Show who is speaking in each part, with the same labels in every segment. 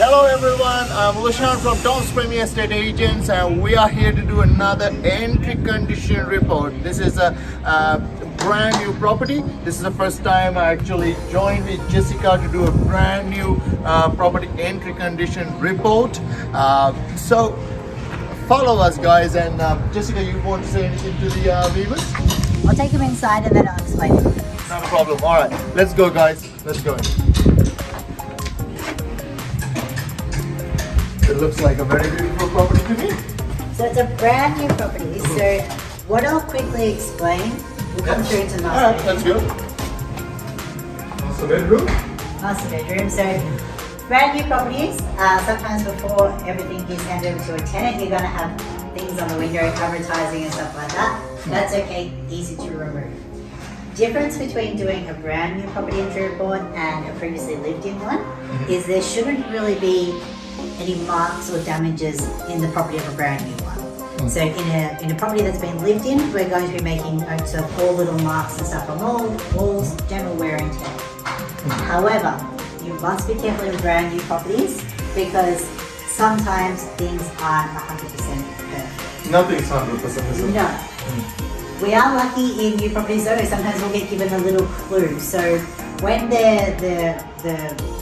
Speaker 1: Hello everyone, I'm Lushan from Tom's Premier Estate Agents and we are here to do another entry condition report. This is a brand new property. This is the first time I actually joined with Jessica to do a brand new property entry condition report. So follow us guys, and Jessica, you want to say anything to the viewers?
Speaker 2: I'll take them inside and then I'll explain it.
Speaker 1: Not a problem. Alright, let's go guys, let's go. It looks like a very beautiful property to me.
Speaker 2: So it's a brand new property. So what I'll quickly explain, we'll come through into the
Speaker 1: Alright,
Speaker 2: master
Speaker 1: let's go. Master bedroom.
Speaker 2: master bedroom. So brand new properties, sometimes before everything is handed over to a tenant, you're going to have things on the window, advertising and stuff like that. That's okay, easy to remove. Difference between doing a brand new property entry report and a previously lived in one is there shouldn't really be any marks or damages in the property of a brand new one. So in a property that's been lived in, we're going to be making notes of all little marks and stuff on all walls, general wear and tear. However, you must be careful in brand new properties because sometimes things aren't 100% perfect.
Speaker 1: Nothing's 100%.
Speaker 2: No. We are lucky in new properties though, sometimes we'll get given a little clue. So when the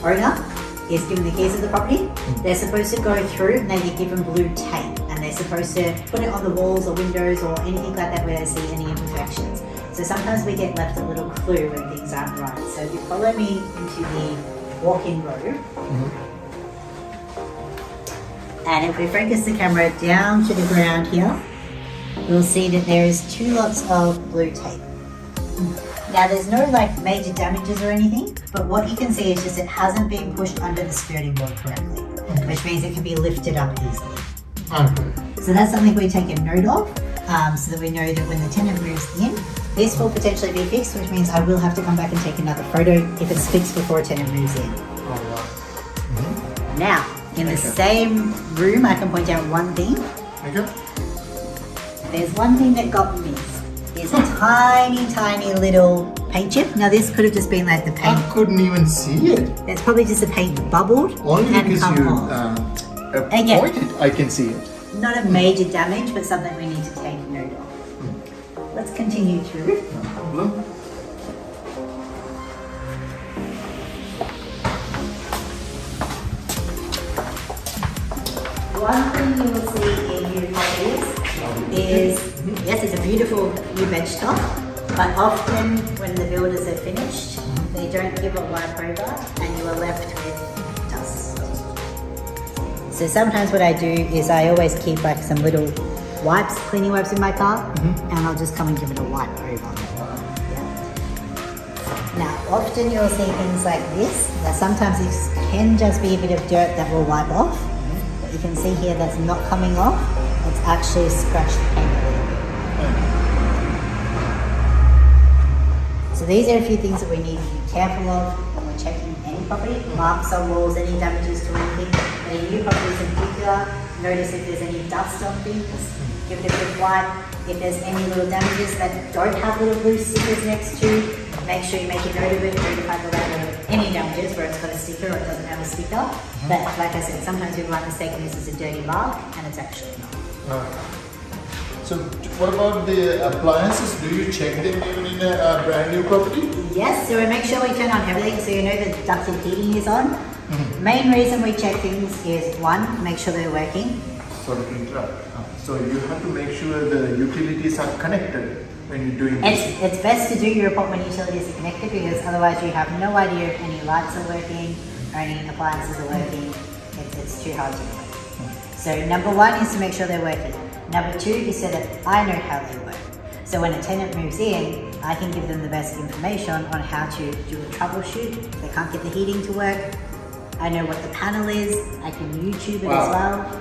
Speaker 2: owner is given the keys of the property, they're supposed to go through and they get given blue tape and they're supposed to put it on the walls or windows or anything like that where they see any imperfections. So sometimes we get left a little clue when things aren't right. So if you follow me into the walk-in room, and if we focus the camera down to the ground here, we'll see that there is 2 lots of blue tape. Now there's no like major damages or anything, but what you can see is just it hasn't been pushed under the skirting board correctly, which means it can be lifted up easily. So that's something we take a note of, so that we know that when the tenant moves in, this will potentially be fixed, which means I will have to come back and take another photo if it's fixed before a tenant moves in. Now, in the same room, I can point out one thing. There's one thing that got missed. There's a tiny little paint chip. Now this could have just been like the paint.
Speaker 1: I couldn't even see it.
Speaker 2: It's probably just the paint bubbled
Speaker 1: Only
Speaker 2: and
Speaker 1: because
Speaker 2: come
Speaker 1: you
Speaker 2: off.
Speaker 1: pointed, I can see it.
Speaker 2: Not a major damage, but something we need to take note of. Let's continue through.
Speaker 1: No problem.
Speaker 2: One thing you will see in new properties is, yes, it's a beautiful new bench top, but often when the builders are finished, they don't give a wipe over and you are left with dust. So sometimes what I do is I always keep like some little wipes, cleaning wipes in my car, and I'll just come and give it a wipe over. Now, often you'll see things like this. Now, sometimes this can just be a bit of dirt that will wipe off. But you can see here that's not coming off. It's actually scratched the paint a little bit. So these are a few things that we need to be careful of when we're checking any property. Marks on walls, any damages to anything. And in new properties in particular, notice if there's any dust on things. Give it a quick wipe. If there's any little damages that don't have little blue stickers next to, make sure you make a note of it, notify the landlord of any damages where it's got a sticker or it doesn't have a sticker. But like I said, sometimes people might mistake this as a dirty mark and it's actually not.
Speaker 1: So what about the appliances? Do you check them even in a brand new property?
Speaker 2: Yes, so we make sure we turn on everything so you know the ducted heating is on. Main reason we check things is 1, make sure they're working.
Speaker 1: Sorry to interrupt. So you have to make sure the utilities are connected when you're doing this.
Speaker 2: It's best to do your report when utilities are connected because otherwise you have no idea if any lights are working or any appliances are working. It's too hard to know. So number 1 is to make sure they're working. Number 2 is so that I know how they work. So when a tenant moves in, I can give them the best information on how to do a troubleshoot. If they can't get the heating to work, I know what the panel is. I can YouTube it as well.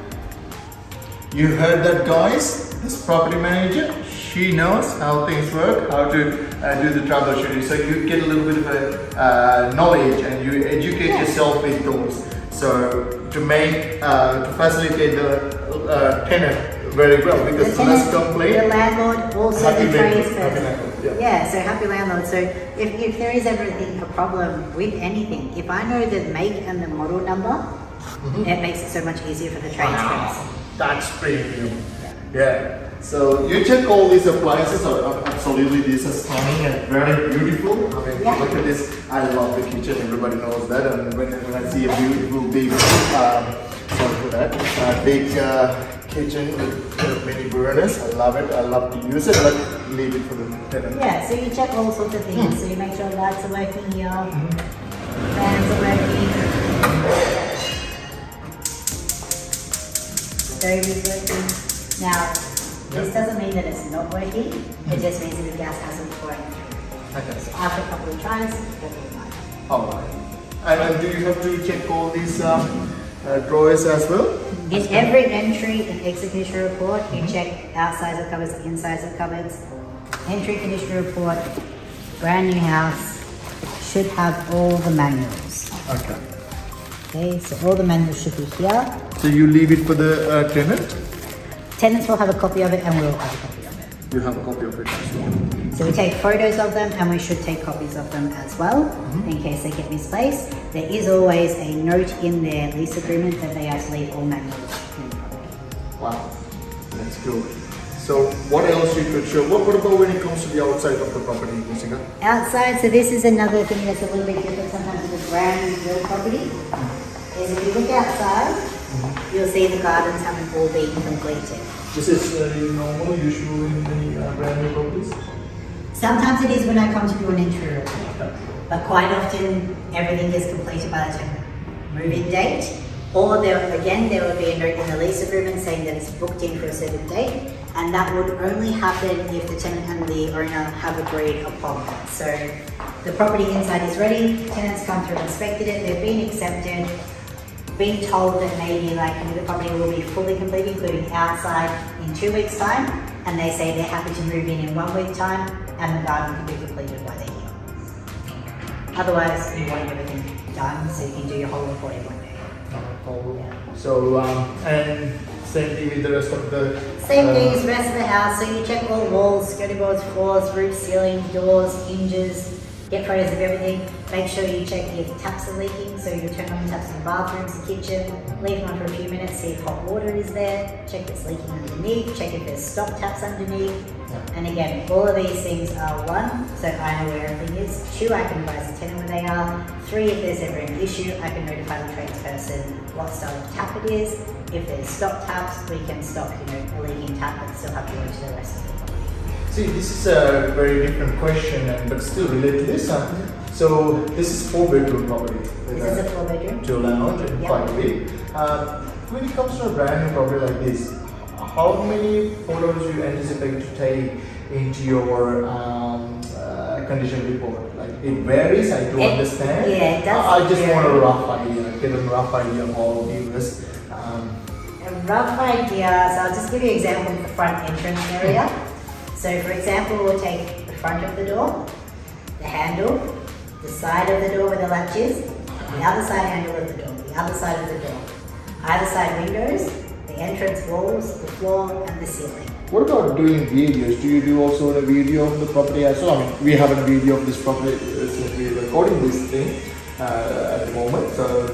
Speaker 1: You heard that, guys? This property manager, she knows how things work, how to do the troubleshooting. So you get a little bit of a knowledge and you educate yourself with those. So to make, to facilitate the tenant very well, because less complaint.
Speaker 2: The landlord also the tradesperson.
Speaker 1: Yeah.
Speaker 2: So happy landlord. So if there is everything a problem with anything, if I know the make and the model number It makes it so much easier for the tradespeople.
Speaker 1: That's premium. Yeah. So you check all these appliances. Absolutely, this is stunning and very beautiful. I mean,
Speaker 2: Yeah.
Speaker 1: look at this. I love the kitchen. Everybody knows that. And when I see a beautiful big, sorry for that, big kitchen with many burners, I love it. I love to use it, but leave it for the tenant.
Speaker 2: Yeah, so you check all sorts of things. So you make sure lights are working here, fans are working, stove is working. Now, this doesn't mean that it's not working. It just means that the gas hasn't worked.
Speaker 1: Okay.
Speaker 2: So after a couple of tries, it will work.
Speaker 1: All right. And do you have to check all these drawers as well?
Speaker 2: In every entry and exit condition report, you check outsides of cupboards, insides of cupboards. Entry condition report, brand new house, should have all the manuals.
Speaker 1: Okay.
Speaker 2: Okay, so all the manuals should be here.
Speaker 1: So you leave it for the tenant?
Speaker 2: Tenants will have a copy of it and we'll have a copy of it.
Speaker 1: You have a copy of it as well.
Speaker 2: So we take photos of them and we should take copies of them as well in case they get misplaced. There is always a note in their lease agreement that they have to leave all manuals in the property.
Speaker 1: Wow, that's good. So what else you could show? What about when it comes to the outside of the property, Jessica?
Speaker 2: Outside, so this is another thing that's a little bit different sometimes with a brand new build property. Is if you look outside, you'll see the gardens haven't all been completed.
Speaker 1: This is normal, usual in the brand new properties?
Speaker 2: Sometimes it is when I come to do an interior report, but quite often everything is completed by the time move-in date. Or there would be a note in the lease agreement saying that it's booked in for a certain date, and that would only happen if the tenant and the owner have agreed upon that. So the property inside is ready, tenants come through, inspected it, they've been accepted, been told that maybe the property will be fully complete, including outside, in 2 weeks' time, and they say they're happy to move in 1 week time, and the garden can be completed while they're here. Otherwise, you want everything done so you can do your whole report in 1 day.
Speaker 1: So, and same thing with the rest of the...
Speaker 2: Same thing as the rest of the house, so you check all walls, skirting boards, floors, roof, ceiling, doors, hinges, get photos of everything. Make sure you check if taps are leaking, so you turn on the taps in the bathrooms, the kitchen, leave them on for a few minutes, see if hot water is there, check if it's leaking underneath, check if there's stop taps underneath. And again, all of these things are 1, so I know where everything is. 2, I can advise the tenant where they are. 3, if there's ever an issue, I can notify the tradesperson what style of tap it is. If there's stop taps, we can stop, a leaking tap and still have to go to the rest of the property.
Speaker 1: See, this is a very different question, but still related to this. So this is 4-bedroom property.
Speaker 2: This is a 4-bedroom.
Speaker 1: 2 lounge and
Speaker 2: Yep.
Speaker 1: 5 big. When it comes to a brand new property like this, how many photos do you anticipate to take into your condition report? Like it varies, I do understand.
Speaker 2: Yeah, it does.
Speaker 1: I just
Speaker 2: vary.
Speaker 1: want a rough idea, get a rough idea of all viewers.
Speaker 2: A rough idea, so I'll just give you an example of the front entrance area. So for example, we'll take the front of the door, the handle, the side of the door where the latch is, the other side handle of the door, the other side of the door, either side windows, the entrance walls, the floor, and the ceiling.
Speaker 1: What about doing videos? Do you do also a video of the property as well? I mean, we have a video of this property since we're recording this thing at the moment. So,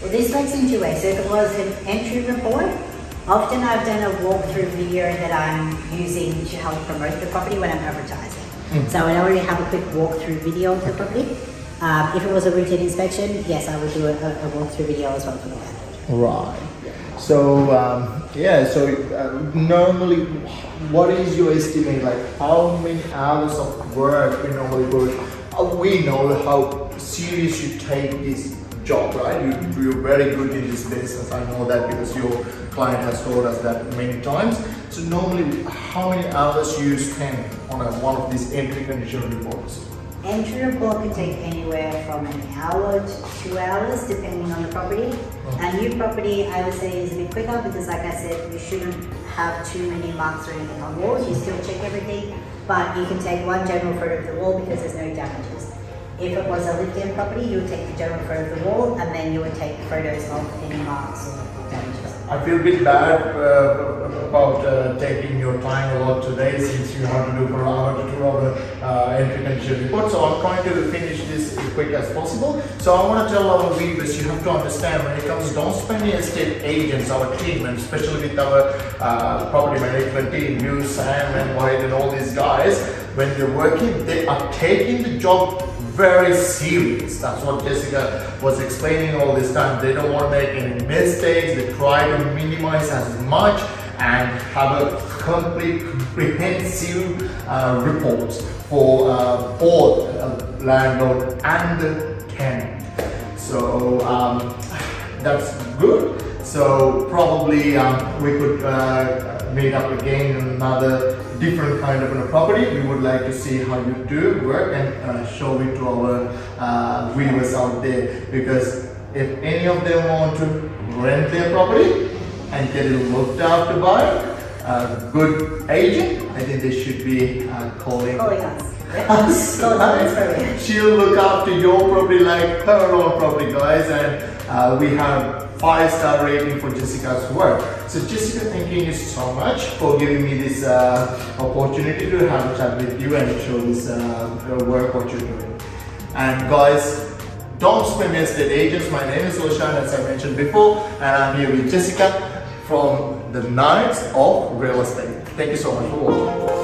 Speaker 2: Well, this works in 2 ways. So if it was an entry report, often I've done a walkthrough video that I'm using to help promote the property when I'm advertising. So I already have a quick walkthrough video of the property. If it was a routine inspection, yes, I would do a walkthrough video as well for the landlord.
Speaker 1: right. So, normally, what is your estimate? Like, how many hours of work you normally work? We know how serious you take this job, right? You're very good in this business. I know that because your client has told us that many times. So normally, how many hours you spend on one of these entry condition reports?
Speaker 2: Entry report can take anywhere from an hour to 2 hours, depending on the property. A new property, I would say, is a bit quicker because, like I said, you shouldn't have too many marks or anything on walls. You still check everything, but you can take one general photo of the wall because there's no damages. If it was a lived-in property, you would take the general photo of the wall, and then you would take photos of any marks or damages.
Speaker 1: I feel a bit bad about taking your time a lot today, since you have to do for an hour to 2 hour entry condition report. So I'm trying to finish this as quick as possible. So I want to tell our viewers, you have to understand, when it comes to Doms Premier Estate agents, our team, and especially with our property management team, you, Sam and White and all these guys, when they're working, they are taking the job very serious. That's what Jessica was explaining all this time. They don't want to make any mistakes. They try to minimize as much and have a complete comprehensive report for both landlord and the tenant. So that's good. So probably we could meet up again in another different kind of a property. We would like to see how you do work and show it to our viewers out there, because if any of them want to rent their property and get it looked after by a good agent, I think they should be calling
Speaker 2: us.
Speaker 1: us.
Speaker 2: Right?
Speaker 1: She'll look after your property like her own property, guys, and we have 5-star rating for Jessica's work. So Jessica, thank you so much for giving me this opportunity to have a chat with you and show this work what you're doing. And guys, Doms Premier Estate Agents, my name is Roshan, as I mentioned before, and I'm here with Jessica from the Knights of Real Estate. Thank you so much for watching.